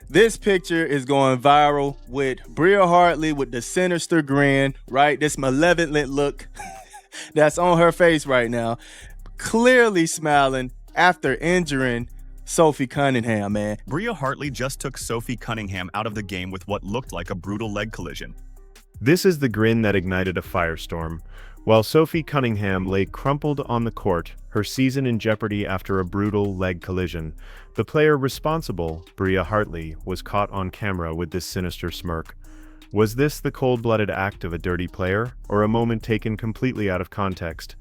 This picture is going viral with Bria Hartley with the sinister grin, right? This malevolent look that's on her face right now. Clearly smiling after injuring Sophie Cunningham, man. Bria Hartley just took Sophie Cunningham out of the game with what looked like a brutal leg collision. This is the grin that ignited a firestorm. While Sophie Cunningham lay crumpled on the court, her season in jeopardy after a brutal leg collision, the player responsible, Bria Hartley, was caught on camera with this sinister smirk. Was this the cold-blooded act of a dirty player, or a moment taken completely out of context?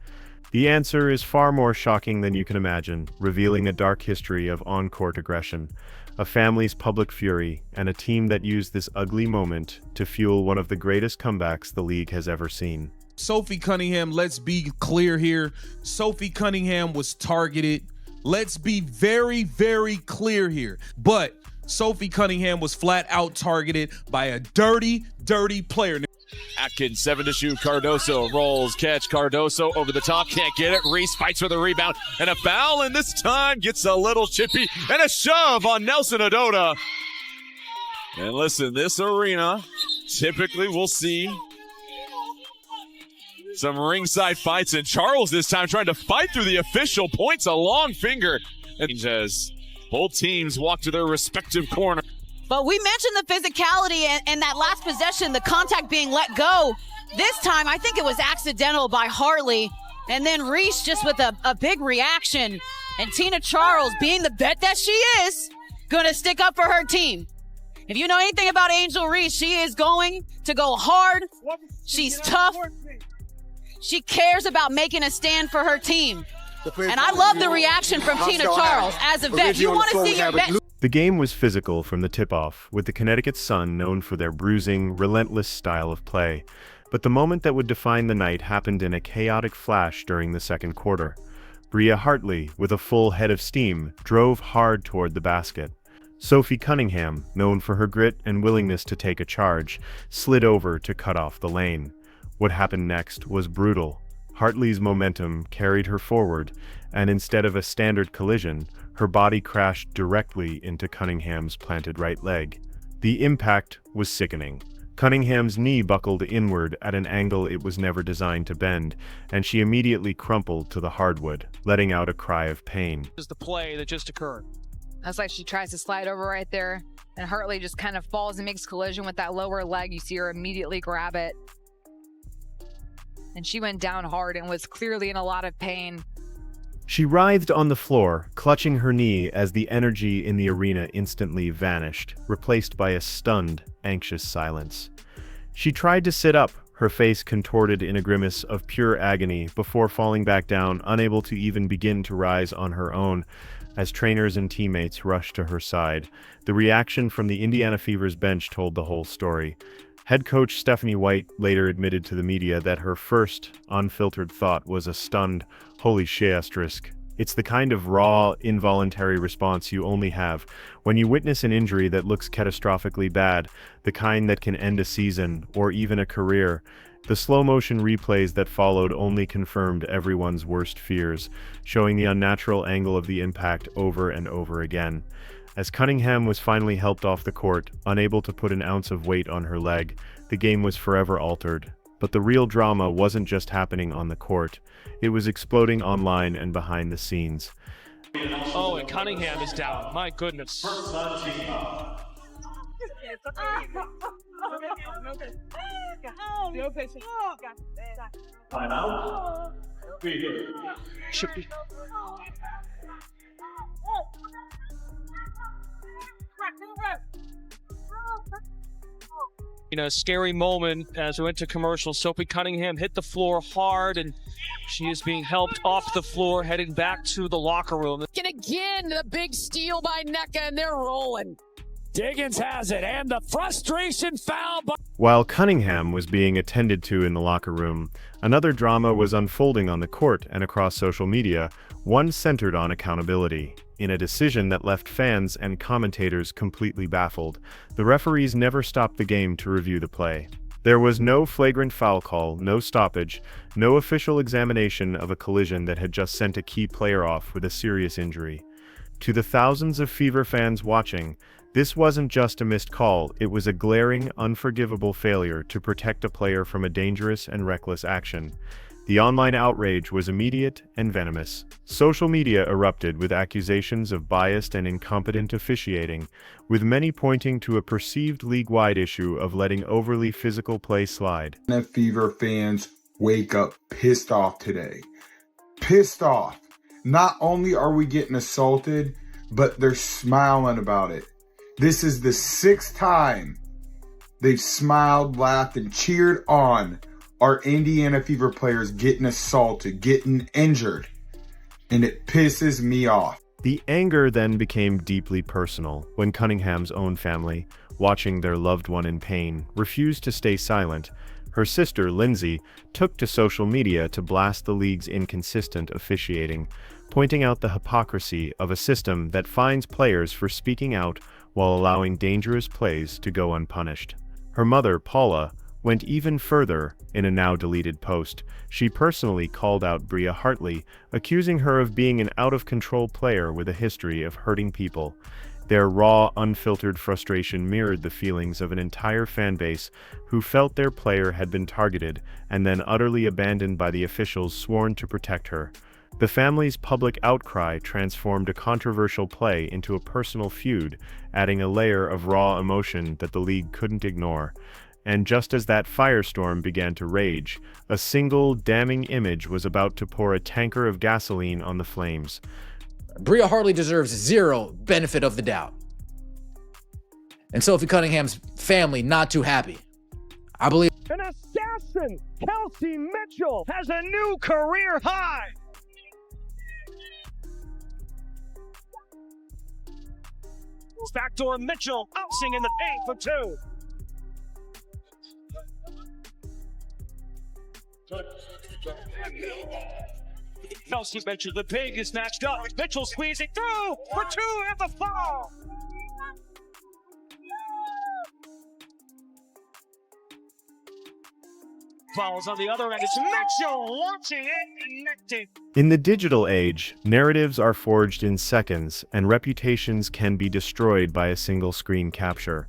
The answer is far more shocking than you can imagine, revealing a dark history of on-court aggression, a family's public fury, and a team that used this ugly moment to fuel one of the greatest comebacks the league has ever seen. Sophie Cunningham, let's be clear here. Sophie Cunningham was targeted. Let's be very, very clear here. But Sophie Cunningham was flat out targeted by a dirty, dirty player. Atkins, 7 to shoot. Cardoso rolls, catch. Cardoso over the top, can't get it. Reese fights for the rebound and a foul, and this time gets a little chippy and a shove on Nelson Adota. And listen, this arena, typically we'll see some ringside fights, and Charles this time trying to fight through the official, points a long finger. And as both teams walk to their respective corner. But we mentioned the physicality and that last possession, the contact being let go. This time, I think it was accidental by Hartley. And then Reese just with a big reaction. And Tina Charles, being the vet that she is, going to stick up for her team. If you know anything about Angel Reese, she is going to go hard. She's tough. She cares about making a stand for her team. And I love the reaction from Tina Charles as a vet. You want to see your vet. The game was physical from the tip-off, with the Connecticut Sun known for their bruising, relentless style of play. But the moment that would define the night happened in a chaotic flash during the second quarter. Bria Hartley, with a full head of steam, drove hard toward the basket. Sophie Cunningham, known for her grit and willingness to take a charge, slid over to cut off the lane. What happened next was brutal. Hartley's momentum carried her forward, and instead of a standard collision, her body crashed directly into Cunningham's planted right leg. The impact was sickening. Cunningham's knee buckled inward at an angle it was never designed to bend, and she immediately crumpled to the hardwood, letting out a cry of pain. Is the play that just occurred. That's like she tries to slide over right there, and Hartley just kind of falls and makes collision with that lower leg. You see her immediately grab it. And she went down hard and was clearly in a lot of pain. She writhed on the floor, clutching her knee as the energy in the arena instantly vanished, replaced by a stunned, anxious silence. She tried to sit up, her face contorted in a grimace of pure agony before falling back down, unable to even begin to rise on her own, as trainers and teammates rushed to her side. The reaction from the Indiana Fever's bench told the whole story. Head coach Stephanie White later admitted to the media that her first, unfiltered thought was a stunned, holy shit asterisk. It's the kind of raw, involuntary response you only have when you witness an injury that looks catastrophically bad, the kind that can end a season, or even a career. The slow-motion replays that followed only confirmed everyone's worst fears, showing the unnatural angle of the impact over and over again. As Cunningham was finally helped off the court, unable to put an ounce of weight on her leg, the game was forever altered. But the real drama wasn't just happening on the court. It was exploding online and behind the scenes. Oh, and Cunningham is down. My goodness. Chippy. You know, scary moment as we went to commercial. Sophie Cunningham hit the floor hard, and she is being helped off the floor, heading back to the locker room. And again, the big steal by NECA, and they're rolling. Diggins has it, and the frustration foul by... While Cunningham was being attended to in the locker room, another drama was unfolding on the court and across social media, one centered on accountability. In a decision that left fans and commentators completely baffled, the referees never stopped the game to review the play. There was no flagrant foul call, no stoppage, no official examination of a collision that had just sent a key player off with a serious injury. To the thousands of Fever fans watching, This wasn't just a missed call, it was a glaring, unforgivable failure to protect a player from a dangerous and reckless action. The online outrage was immediate and venomous. Social media erupted with accusations of biased and incompetent officiating, with many pointing to a perceived league-wide issue of letting overly physical play slide. Fever fans wake up pissed off today. Pissed off. Not only are we getting assaulted, but they're smiling about it. This is the 6th time they've smiled, laughed, and cheered on our Indiana Fever players getting assaulted, getting injured, and it pisses me off. The anger then became deeply personal when Cunningham's own family, watching their loved one in pain, refused to stay silent. Her sister, Lindsay, took to social media to blast the league's inconsistent officiating, pointing out the hypocrisy of a system that fines players for speaking out while allowing dangerous plays to go unpunished. Her mother, Paula, went even further in a now-deleted post. She personally called out Bria Hartley, accusing her of being an out-of-control player with a history of hurting people. Their raw, unfiltered frustration mirrored the feelings of an entire fan base who felt their player had been targeted and then utterly abandoned by the officials sworn to protect her. The family's public outcry transformed a controversial play into a personal feud, adding a layer of raw emotion that the league couldn't ignore. And just as that firestorm began to rage, a single damning image was about to pour a tanker of gasoline on the flames. Bria Hartley deserves zero benefit of the doubt. And Sophie Cunningham's family not too happy. I believe An assassin, Kelsey Mitchell, has a new career high. Backdoor Mitchell bouncing in the paint for 2. Kelsey Mitchell, the big is matched up. Mitchell squeezing through for 2 at the fall. Falls on the other end. It's Mitchell launching it, connecting. In the digital age, narratives are forged in seconds, and reputations can be destroyed by a single screen capture.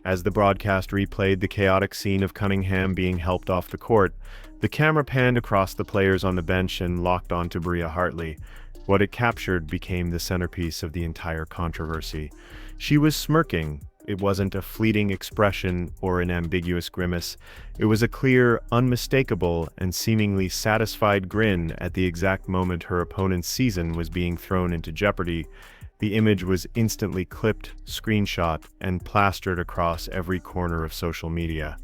As the broadcast replayed the chaotic scene of Cunningham being helped off the court, the camera panned across the players on the bench and locked onto Bria Hartley. What it captured became the centerpiece of the entire controversy. She was smirking. It wasn't a fleeting expression or an ambiguous grimace. It was a clear, unmistakable, and seemingly satisfied grin at the exact moment her opponent's season was being thrown into jeopardy. The image was instantly clipped, screenshot, and plastered across every corner of social media.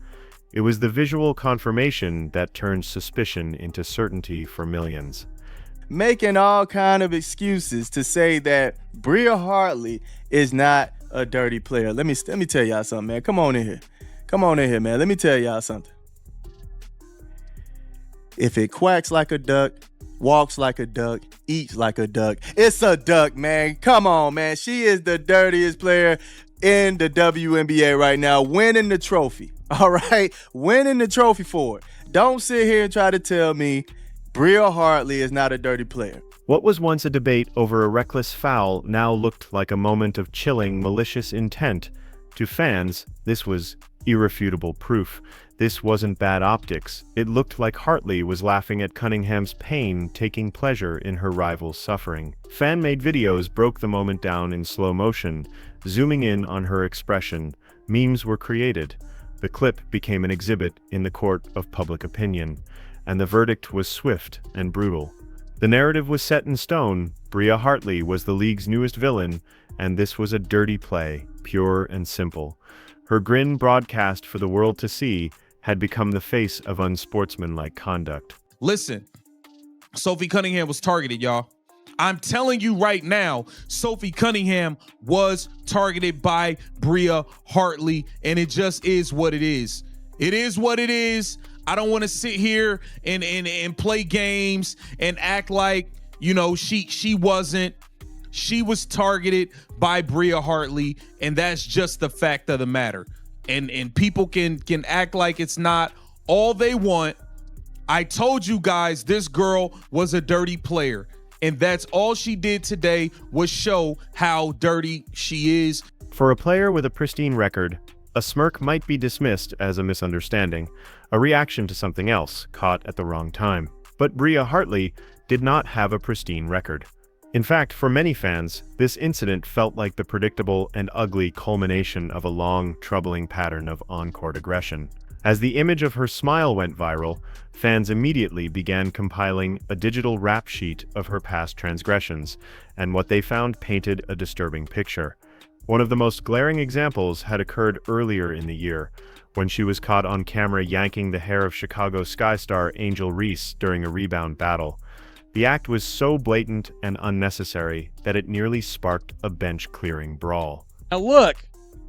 It was the visual confirmation that turned suspicion into certainty for millions. Making all kind of excuses to say that Bria Hartley is not a dirty player. Let me tell y'all something, man. Come on in here, man. Let me tell y'all something. If it quacks like a duck, walks like a duck, eats like a duck, it's a duck, man. Come on, man. She is the dirtiest player in the WNBA right now, winning the trophy. All right, winning the trophy for it. Don't sit here and try to tell me Bria Hartley is not a dirty player. What was once a debate over a reckless foul now looked like a moment of chilling, malicious intent. To fans, this was irrefutable proof. This wasn't bad optics. It looked like Hartley was laughing at Cunningham's pain, taking pleasure in her rival's suffering. Fan-made videos broke the moment down in slow motion, zooming in on her expression. Memes were created. The clip became an exhibit in the court of public opinion, and the verdict was swift and brutal. The narrative was set in stone. Bria Hartley was the league's newest villain, and this was a dirty play, pure and simple. Her grin, broadcast for the world to see, had become the face of unsportsmanlike conduct. Listen, Sophie Cunningham was targeted, y'all. I'm telling you right now, Sophie Cunningham was targeted by Bria Hartley, and it just is what it is. It is what it is. I don't want to sit here and play games and act like, you know, she wasn't. She was targeted by Bria Hartley, and that's just the fact of the matter. And people can act like it's not all they want. I told you guys this girl was a dirty player, and that's all she did today was show how dirty she is. For a player with a pristine record, a smirk might be dismissed as a misunderstanding, a reaction to something else, caught at the wrong time. But Bria Hartley did not have a pristine record. In fact, for many fans, this incident felt like the predictable and ugly culmination of a long, troubling pattern of on-court aggression. As the image of her smile went viral, fans immediately began compiling a digital rap sheet of her past transgressions, and what they found painted a disturbing picture. One of the most glaring examples had occurred earlier in the year, when she was caught on camera yanking the hair of Chicago Sky star Angel Reese during a rebound battle. The act was so blatant and unnecessary that it nearly sparked a bench-clearing brawl. Now look,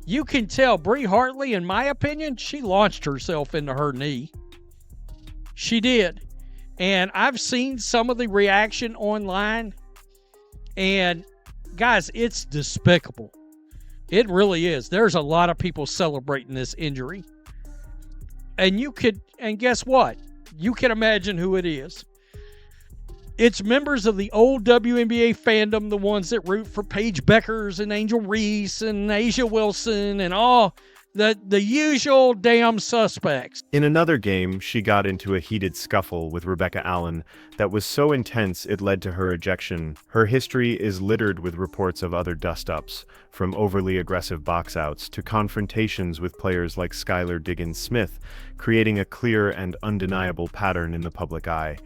you can tell Bria Hartley, in my opinion, she launched herself into her knee. She did. And I've seen some of the reaction online, and guys, it's despicable. It really is. There's a lot of people celebrating this injury. And guess what? You can imagine who it is. It's members of the old WNBA fandom, the ones that root for Paige Beckers and Angel Reese and Asia Wilson and all the usual damn suspects. In another game, she got into a heated scuffle with Rebecca Allen that was so intense it led to her ejection. Her history is littered with reports of other dust-ups, from overly aggressive box-outs to confrontations with players like Skylar Diggins-Smith, creating a clear and undeniable pattern in the public eye.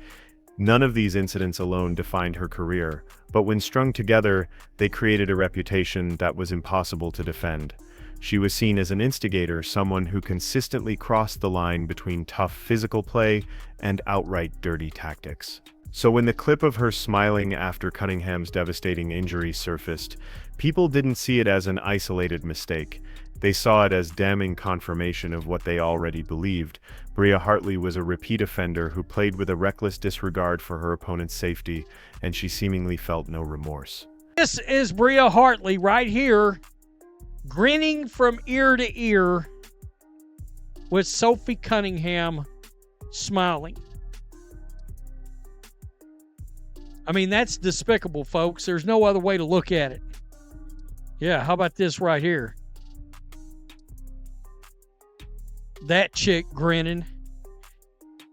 None of these incidents alone defined her career, but when strung together, they created a reputation that was impossible to defend. She was seen as an instigator, someone who consistently crossed the line between tough physical play and outright dirty tactics. So when the clip of her smiling after Cunningham's devastating injury surfaced, people didn't see it as an isolated mistake. They saw it as damning confirmation of what they already believed. Bria Hartley was a repeat offender who played with a reckless disregard for her opponent's safety, and she seemingly felt no remorse. This is Bria Hartley right here, grinning from ear to ear with Sophie Cunningham smiling. I mean, that's despicable, folks. There's no other way to look at it. Yeah, how about this right here? That chick grinning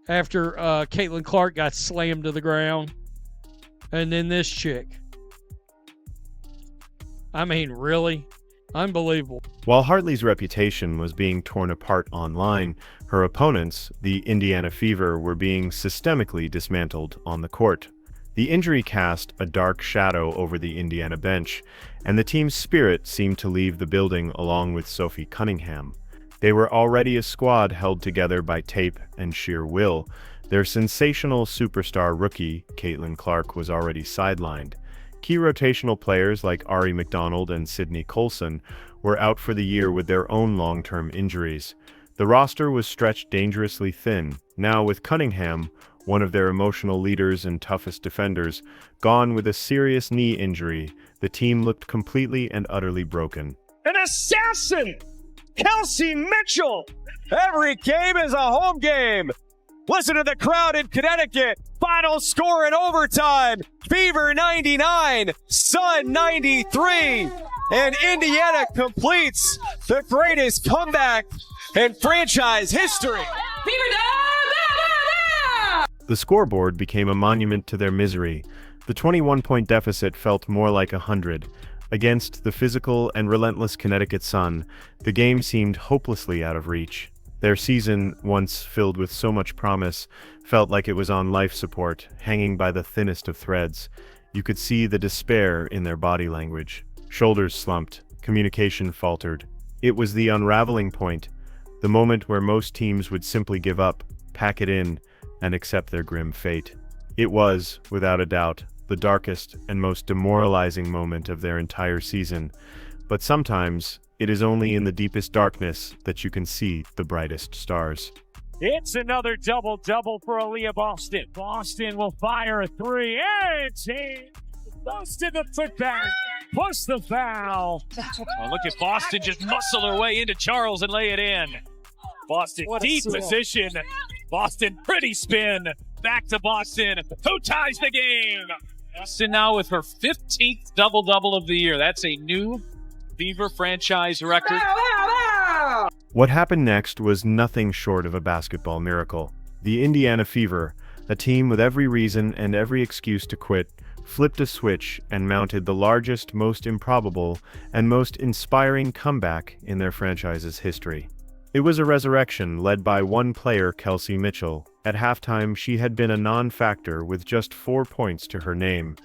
after Caitlin Clark got slammed to the ground. And then this chick. I mean, really? Unbelievable. While Hartley's reputation was being torn apart online, her opponents, the Indiana Fever, were being systemically dismantled on the court. The injury cast a dark shadow over the Indiana bench, and the team's spirit seemed to leave the building along with Sophie Cunningham. They were already a squad held together by tape and sheer will. Their sensational superstar rookie, Caitlin Clark, was already sidelined. Key rotational players like Ari McDonald and Sydney Colson were out for the year with their own long-term injuries. The roster was stretched dangerously thin. Now, with Cunningham, one of their emotional leaders and toughest defenders, gone with a serious knee injury, the team looked completely and utterly broken. An assassin! Kelsey Mitchell! Every game is a home game! Listen to the crowd in Connecticut! Final score in overtime! Fever 99, Sun 93! And Indiana completes the greatest comeback in franchise history! The scoreboard became a monument to their misery. The 21-point deficit felt more like 100. Against the physical and relentless Connecticut Sun, the game seemed hopelessly out of reach. Their season, once filled with so much promise, felt like it was on life support, hanging by the thinnest of threads. You could see the despair in their body language. Shoulders slumped, communication faltered. It was the unraveling point, the moment where most teams would simply give up, pack it in, and accept their grim fate. It was, without a doubt, the darkest and most demoralizing moment of their entire season, but sometimes it is only in the deepest darkness that you can see the brightest stars. It's another double-double for Aaliyah Boston. Boston will fire a three, and she goes to the putback, plus the foul. Oh, look at Boston just muscle her way into Charles and lay it in. Boston deep position. Boston pretty spin. Back to Boston, who ties the game. Boston now with her 15th double-double of the year. That's a new Fever franchise record. What happened next was nothing short of a basketball miracle. The Indiana Fever, a team with every reason and every excuse to quit, flipped a switch and mounted the largest, most improbable, and most inspiring comeback in their franchise's history. It was a resurrection led by one player, Kelsey Mitchell. At halftime, she had been a non-factor with just 4 points to her name.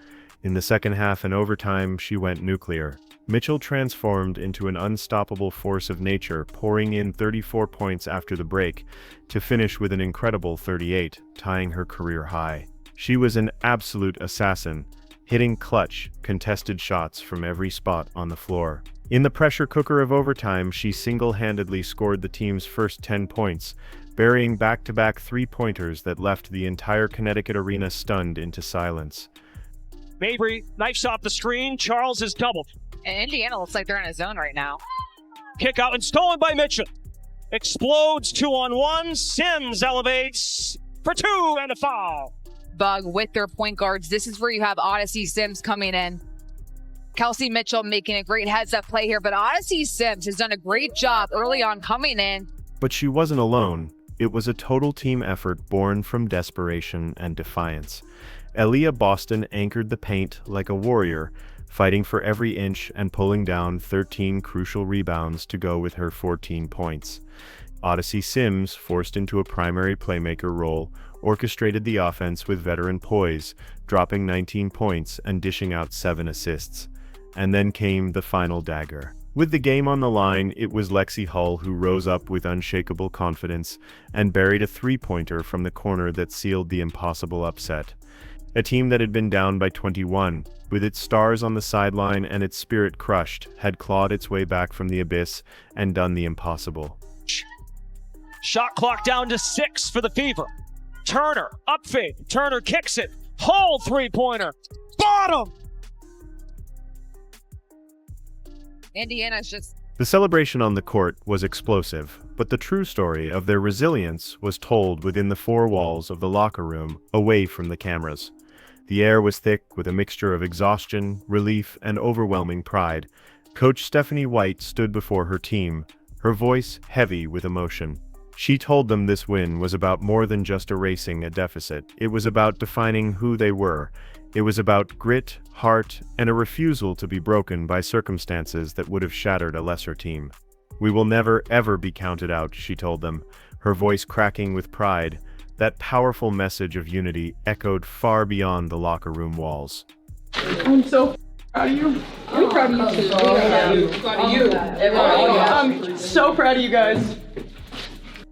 In the second half and overtime, she went nuclear. Mitchell transformed into an unstoppable force of nature, pouring in 34 points after the break, to finish with an incredible 38, tying her career high. She was an absolute assassin, hitting clutch, contested shots from every spot on the floor. In the pressure cooker of overtime, she single-handedly scored the team's first 10 points, burying back-to-back three-pointers that left the entire Connecticut arena stunned into silence. Mabry knifes off the screen. Charles is doubled. And Indiana looks like they're in a zone right now. Kick out and stolen by Mitchell. Explodes 2-on-1. Sims elevates for 2 and a foul. Bug with their point guards. This is where you have Odyssey Sims coming in. Kelsey Mitchell making a great heads-up play here, but Odyssey Sims has done a great job early on coming in. But she wasn't alone. It was a total team effort born from desperation and defiance. Aaliyah Boston anchored the paint like a warrior, fighting for every inch and pulling down 13 crucial rebounds to go with her 14 points. Odyssey Sims, forced into a primary playmaker role, orchestrated the offense with veteran poise, dropping 19 points and dishing out 7 assists. And then came the final dagger. With the game on the line, it was Lexi Hull who rose up with unshakable confidence and buried a three-pointer from the corner that sealed the impossible upset. A team that had been down by 21, with its stars on the sideline and its spirit crushed, had clawed its way back from the abyss and done the impossible. Shot clock down to 6 for the Fever. Turner, up fade. Turner kicks it. Hull three-pointer. Bottom! Indiana's just... The celebration on the court was explosive, but the true story of their resilience was told within the four walls of the locker room, away from the cameras. The air was thick with a mixture of exhaustion, relief, and overwhelming pride. Coach Stephanie White stood before her team, her voice heavy with emotion. She told them this win was about more than just erasing a deficit. It was about defining who they were. It was about grit, heart, and a refusal to be broken by circumstances that would have shattered a lesser team. "We will never, ever be counted out," she told them, her voice cracking with pride. That powerful message of unity echoed far beyond the locker room walls. I'm so proud of you. I'm proud of you too. Proud of you. I'm so proud of you guys.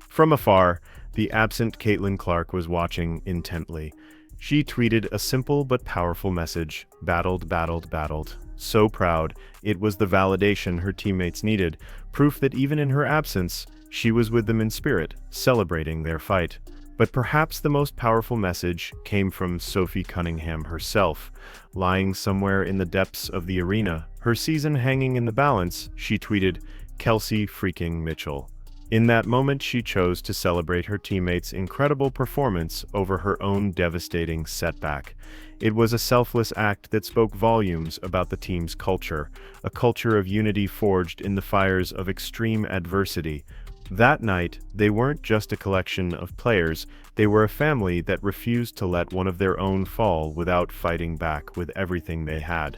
From afar, the absent Caitlin Clark was watching intently. She tweeted a simple but powerful message: battled, battled, battled. So proud, it was the validation her teammates needed, proof that even in her absence, she was with them in spirit, celebrating their fight. But perhaps the most powerful message came from Sophie Cunningham herself. Lying somewhere in the depths of the arena, her season hanging in the balance, she tweeted, "Kelsey freaking Mitchell." In that moment, she chose to celebrate her teammates' incredible performance over her own devastating setback. It was a selfless act that spoke volumes about the team's culture, a culture of unity forged in the fires of extreme adversity. That night, they weren't just a collection of players, they were a family that refused to let one of their own fall without fighting back with everything they had.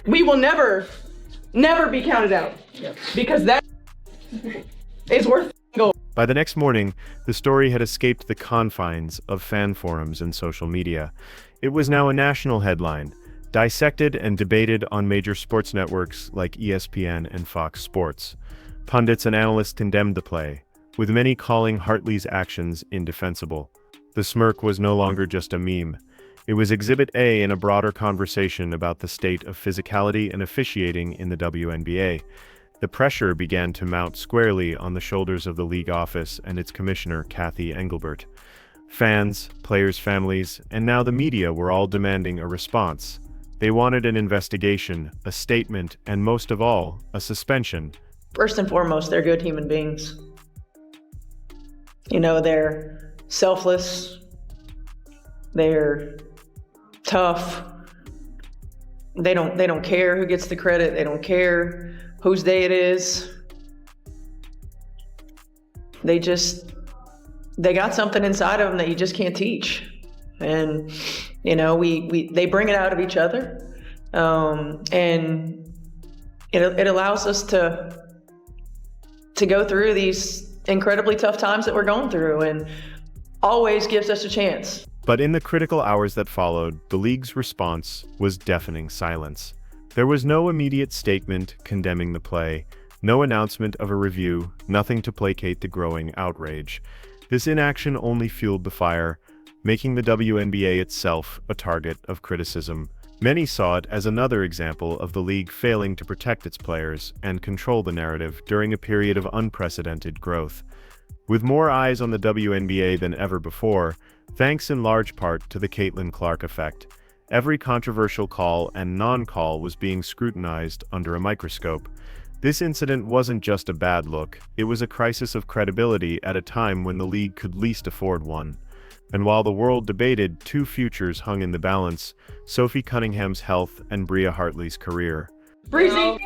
We will never be counted out because that is worth gold. By the next morning, the story had escaped the confines of fan forums and social media. It was now a national headline, dissected and debated on major sports networks like ESPN and Fox Sports. Pundits and analysts condemned the play, with many calling Hartley's actions indefensible. The smirk was no longer just a meme. It was Exhibit A in a broader conversation about the state of physicality and officiating in the WNBA. The pressure began to mount squarely on the shoulders of the league office and its commissioner, Kathy Engelbert. Fans, players' families, and now the media were all demanding a response. They wanted an investigation, a statement, and most of all, a suspension. First and foremost, they're good human beings. You know, they're selfless, they're tough, They don't care who gets the credit. They don't care whose day it is. They got something inside of them that you just can't teach. And, you know, they bring it out of each other. And it allows us to go through these incredibly tough times that we're going through, and always gives us a chance. But in the critical hours that followed, the league's response was deafening silence. There was no immediate statement condemning the play, no announcement of a review, nothing to placate the growing outrage. This inaction only fueled the fire, making the WNBA itself a target of criticism. Many saw it as another example of the league failing to protect its players and control the narrative during a period of unprecedented growth. With more eyes on the WNBA than ever before, thanks in large part to the Caitlin Clark effect, every controversial call and non-call was being scrutinized under a microscope. This incident wasn't just a bad look, it was a crisis of credibility at a time when the league could least afford one. And while the world debated, two futures hung in the balance: Sophie Cunningham's health and Bria Hartley's career. Breezy,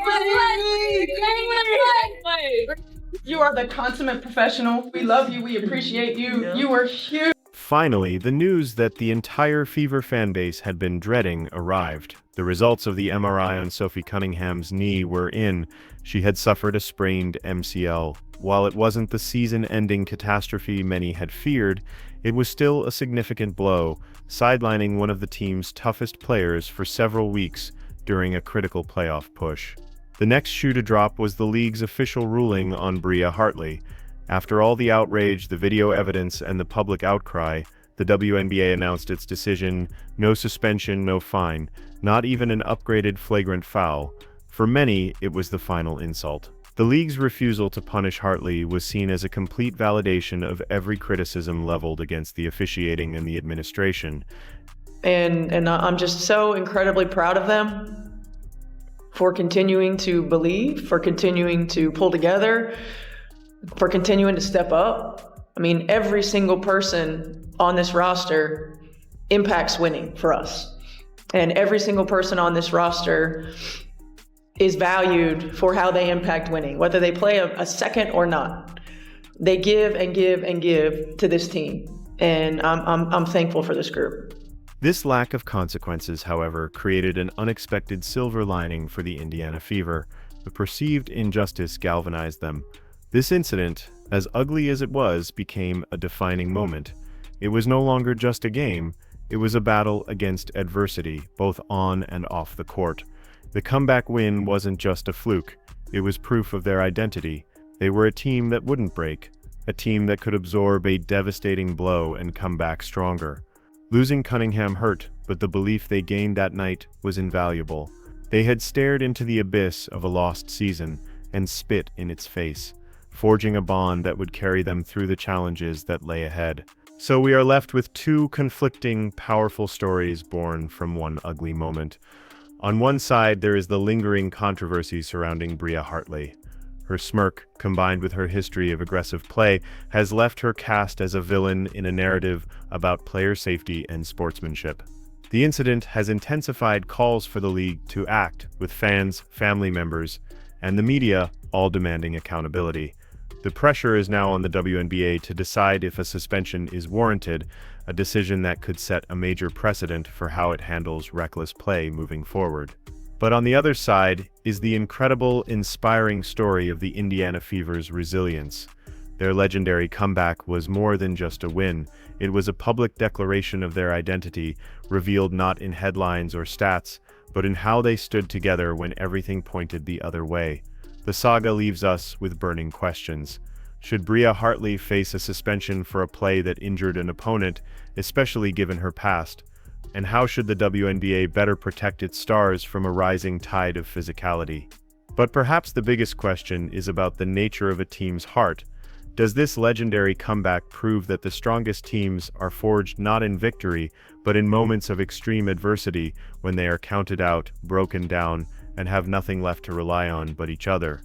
you are the consummate professional. We love you. We appreciate you. You are huge. Finally, the news that the entire Fever fanbase had been dreading arrived. The results of the MRI on Sophie Cunningham's knee were in. She had suffered a sprained MCL. While it wasn't the season-ending catastrophe many had feared, it was still a significant blow, sidelining one of the team's toughest players for several weeks during a critical playoff push. The next shoe to drop was the league's official ruling on Bria Hartley. After all the outrage, the video evidence, and the public outcry, the WNBA announced its decision: no suspension, no fine, not even an upgraded flagrant foul. For many, it was the final insult. The league's refusal to punish Hartley was seen as a complete validation of every criticism leveled against the officiating and the administration. And I'm just so incredibly proud of them for continuing to believe, for continuing to pull together, for continuing to step up. I mean, every single person on this roster impacts winning for us. And every single person on this roster is valued for how they impact winning, whether they play a second or not. They give and give and give to this team. And I'm thankful for this group. This lack of consequences, however, created an unexpected silver lining for the Indiana Fever. The perceived injustice galvanized them. This incident, as ugly as it was, became a defining moment. It was no longer just a game, it was a battle against adversity, both on and off the court. The comeback win wasn't just a fluke, it was proof of their identity. They were a team that wouldn't break, a team that could absorb a devastating blow and come back stronger. Losing Cunningham hurt, but the belief they gained that night was invaluable. They had stared into the abyss of a lost season and spit in its face, forging a bond that would carry them through the challenges that lay ahead. So we are left with two conflicting, powerful stories born from one ugly moment. On one side, there is the lingering controversy surrounding Bria Hartley. Her smirk, combined with her history of aggressive play, has left her cast as a villain in a narrative about player safety and sportsmanship. The incident has intensified calls for the league to act, with fans, family members, and the media all demanding accountability. The pressure is now on the WNBA to decide if a suspension is warranted, a decision that could set a major precedent for how it handles reckless play moving forward. But on the other side is the incredible, inspiring story of the Indiana Fever's resilience. Their legendary comeback was more than just a win. It was a public declaration of their identity, revealed not in headlines or stats, but in how they stood together when everything pointed the other way. The saga leaves us with burning questions. Should Bria Hartley face a suspension for a play that injured an opponent, especially given her past? And how should the WNBA better protect its stars from a rising tide of physicality? But perhaps the biggest question is about the nature of a team's heart. Does this legendary comeback prove that the strongest teams are forged not in victory, but in moments of extreme adversity, when they are counted out, broken down, and have nothing left to rely on but each other?